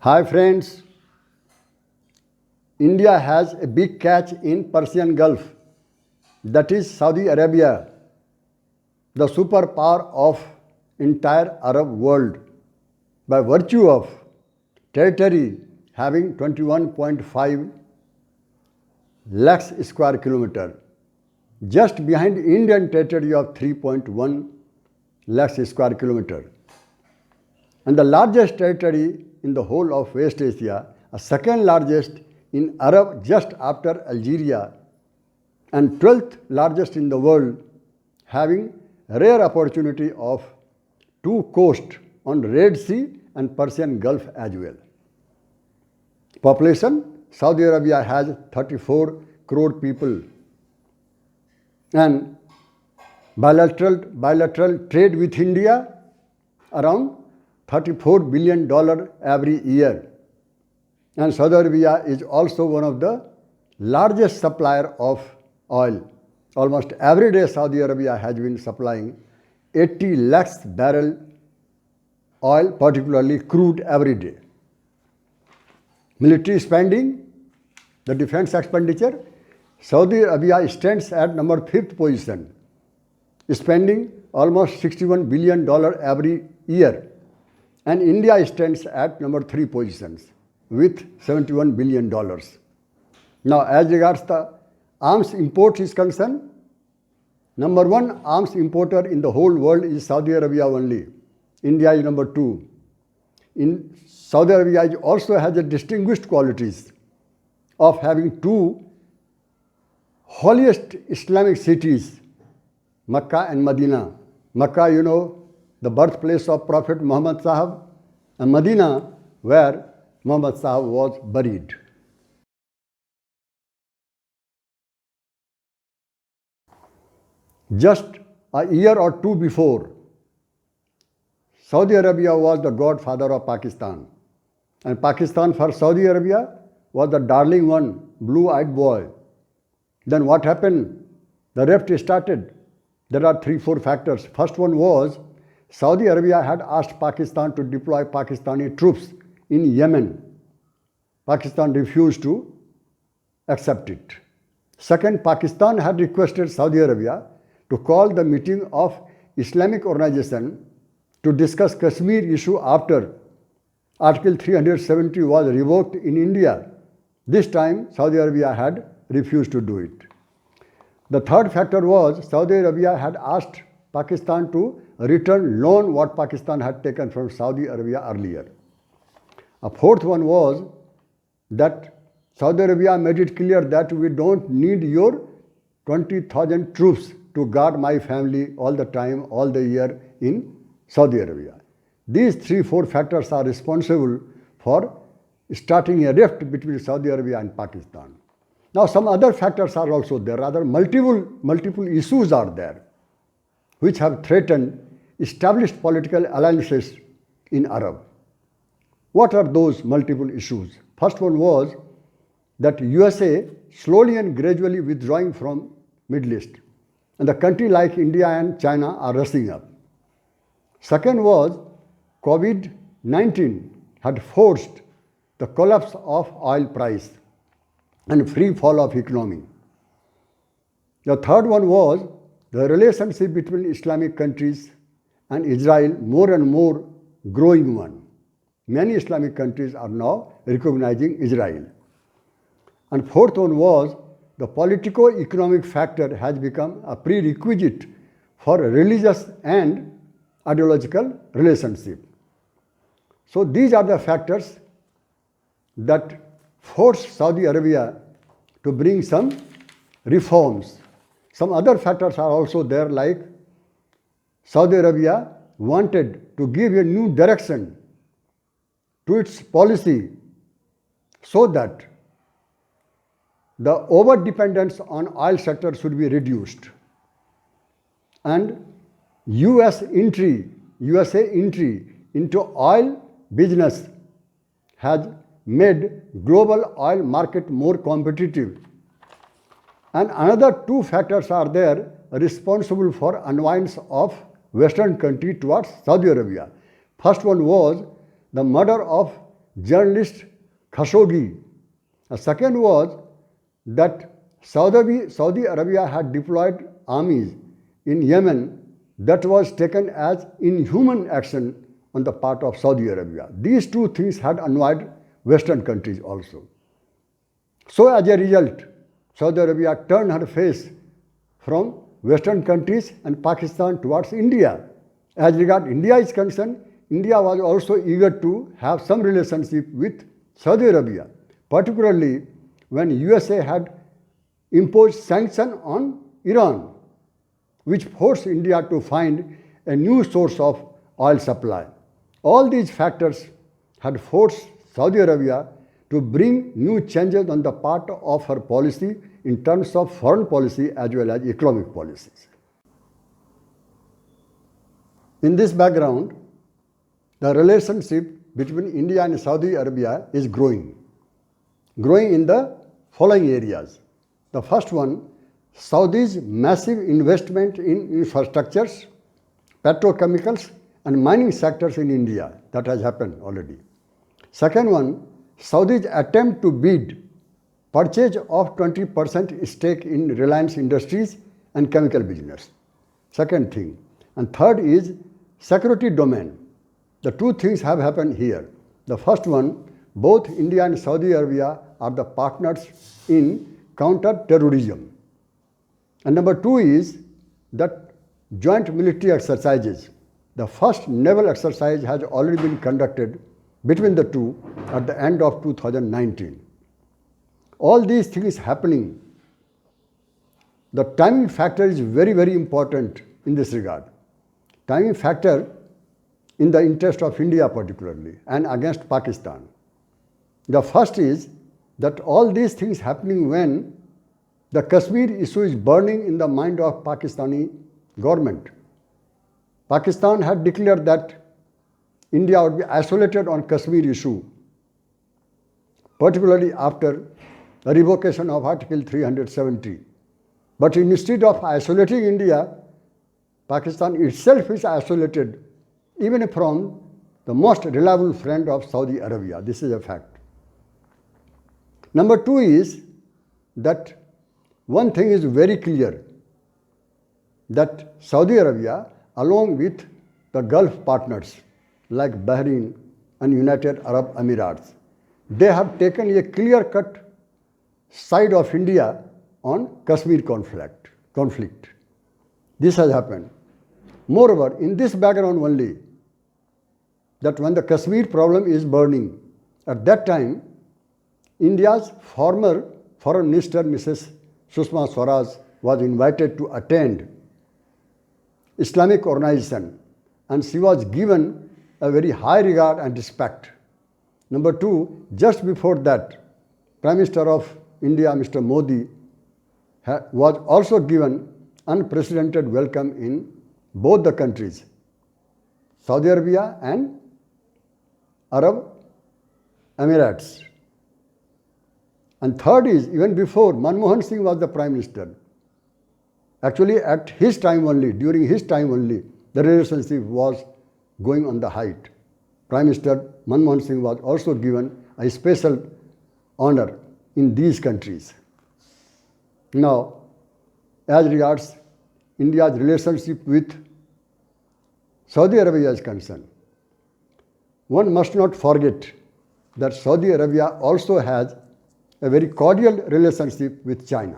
Hi friends, India has a big catch in Persian Gulf, that is Saudi Arabia, the superpower of entire Arab world by virtue of territory having 21.5 lakhs square kilometer, just behind Indian territory of 3.1 lakhs square kilometer, and the largest territory in the whole of West Asia, a second largest in Arab just after Algeria, and 12th largest in the world, having rare opportunity of two coasts on Red Sea and Persian Gulf as well. Population, Saudi Arabia has 34 crore people, and bilateral trade with India around $34 billion every year. And Saudi Arabia is also one of the largest supplier of oil. Almost every day Saudi Arabia has been supplying 80 lakhs barrel oil, particularly crude, every day. Military spending, the defense expenditure, Saudi Arabia stands at number 5th position, spending almost $61 billion every year. And India stands at number 3 positions with $71 billion. Now, as regards the arms import is concerned, number 1 arms importer in the whole world is Saudi Arabia only. India is number 2. In Saudi Arabia also has a distinguished qualities of having 2 holiest Islamic cities, Mecca and Medina. Mecca, you know, the birthplace of Prophet Muhammad Sahab, and Medina, where Muhammad Sahab was buried. Just a year or two before, Saudi Arabia was the godfather of Pakistan. And Pakistan for Saudi Arabia was the darling one, blue-eyed boy. Then what happened? The rift started. There are 3-4 factors. First one was Saudi Arabia had asked Pakistan to deploy Pakistani troops in Yemen. Pakistan refused to accept it. Second, Pakistan had requested Saudi Arabia to call the meeting of Islamic Organization to discuss Kashmir issue after Article 370 was revoked in India. This time, Saudi Arabia had refused to do it. The third factor was Saudi Arabia had asked Pakistan to return loan what Pakistan had taken from Saudi Arabia earlier. A fourth one was that Saudi Arabia made it clear that we don't need your 20,000 troops to guard my family all the time, all the year in Saudi Arabia. These 3-4 factors are responsible for starting a rift between Saudi Arabia and Pakistan. Now some other factors are also there, rather multiple issues are there which have threatened established political alliances in Arab. What are those multiple issues? First one was that USA slowly and gradually withdrawing from Middle East, and the country like India and China are rushing up. Second was COVID-19 had forced the collapse of oil price and free fall of economy. The third one was the relationship between Islamic countries and Israel, more and more growing one. Many Islamic countries are now recognizing Israel. And fourth one was the politico-economic factor has become a prerequisite for religious and ideological relationship. So these are the factors that forced Saudi Arabia to bring some reforms. Some other factors are also there, like Saudi Arabia wanted to give a new direction to its policy so that the over-dependence on oil sector should be reduced. And USA entry into oil business has made global oil market more competitive. And another 2 factors are there responsible for unwinds of Western country towards Saudi Arabia. First one was the murder of journalist Khashoggi. The second was that Saudi Arabia had deployed armies in Yemen that was taken as inhuman action on the part of Saudi Arabia. These two things had annoyed Western countries also. So as a result, Saudi Arabia turned her face from Western countries and Pakistan towards India. As regard India is concerned, India was also eager to have some relationship with Saudi Arabia, particularly when USA had imposed sanctions on Iran, which forced India to find a new source of oil supply. All these factors had forced Saudi Arabia to bring new changes on the part of her policy in terms of foreign policy as well as economic policies. In this background, the relationship between India and Saudi Arabia is growing in the following areas. The first one, Saudi's massive investment in infrastructures, petrochemicals and mining sectors in India. That has happened already. Second one, Saudi's attempt to bid purchase of 20% stake in Reliance Industries and chemical business. Second thing. And third is security domain. The two things have happened here. The first one, both India and Saudi Arabia are the partners in counter-terrorism. And number two is that joint military exercises. The first naval exercise has already been conducted between the two at the end of 2019. All these things happening, the timing factor is very, very important in this regard. Timing factor in the interest of India particularly and against Pakistan. The first is that all these things happening when the Kashmir issue is burning in the mind of Pakistani government. Pakistan had declared that India would be isolated on Kashmir issue, particularly after the revocation of Article 370. But instead of isolating India, Pakistan itself is isolated even from the most reliable friend of Saudi Arabia. This is a fact. Number two is that one thing is very clear, that Saudi Arabia, along with the Gulf partners like Bahrain and United Arab Emirates, they have taken a clear-cut side of India on Kashmir conflict. This has happened. Moreover, in this background only, that when the Kashmir problem is burning, at that time, India's former Foreign Minister, Mrs. Sushma Swaraj, was invited to attend Islamic organization, and she was given a very high regard and respect. Number two, just before that, Prime Minister of India, Mr. Modi, was also given unprecedented welcome in both the countries, Saudi Arabia and Arab Emirates. And third is, even before Manmohan Singh was the Prime Minister, actually at his time only, during his time only, the relationship was going on the height. Prime Minister Manmohan Singh was also given a special honor in these countries. Now, as regards India's relationship with Saudi Arabia is concerned, one must not forget that Saudi Arabia also has a very cordial relationship with China.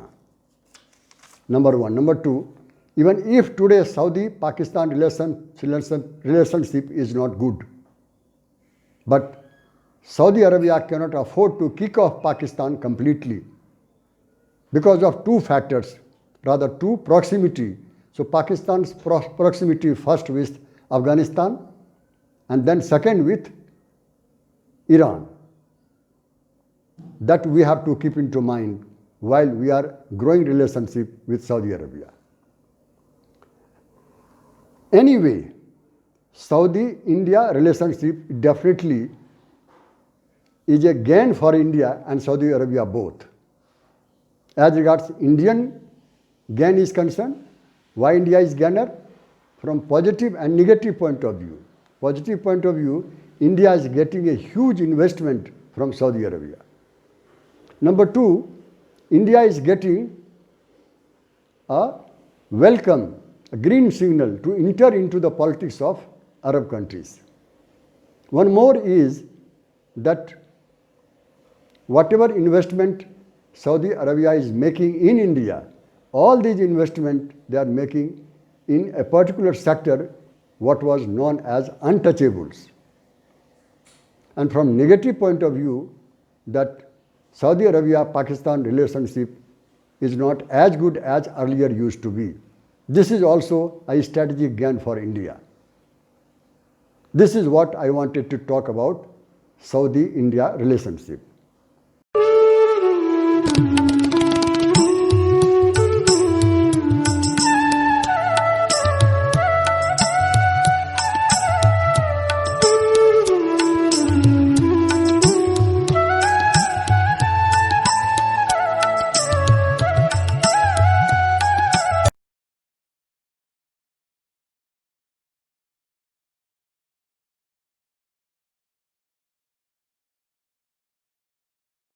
Number one. Number two, even if today Saudi-Pakistan relationship is not good, but Saudi Arabia cannot afford to kick off Pakistan completely because of two factors, rather two, proximity. So Pakistan's proximity first with Afghanistan and then second with Iran. That we have to keep into mind while we are growing relationship with Saudi Arabia. Anyway, Saudi-India relationship definitely is a gain for India and Saudi Arabia both. As regards Indian gain is concerned, why India is gainer? From positive and negative point of view. Positive point of view, India is getting a huge investment from Saudi Arabia. Number two, India is getting a welcome, a green signal to enter into the politics of Arab countries. One more is that whatever investment Saudi Arabia is making in India, all these investment they are making in a particular sector, what was known as untouchables. And from negative point of view, that Saudi Arabia-Pakistan relationship is not as good as earlier used to be. This is also a strategic gain for India. This is what I wanted to talk about Saudi-India relationship.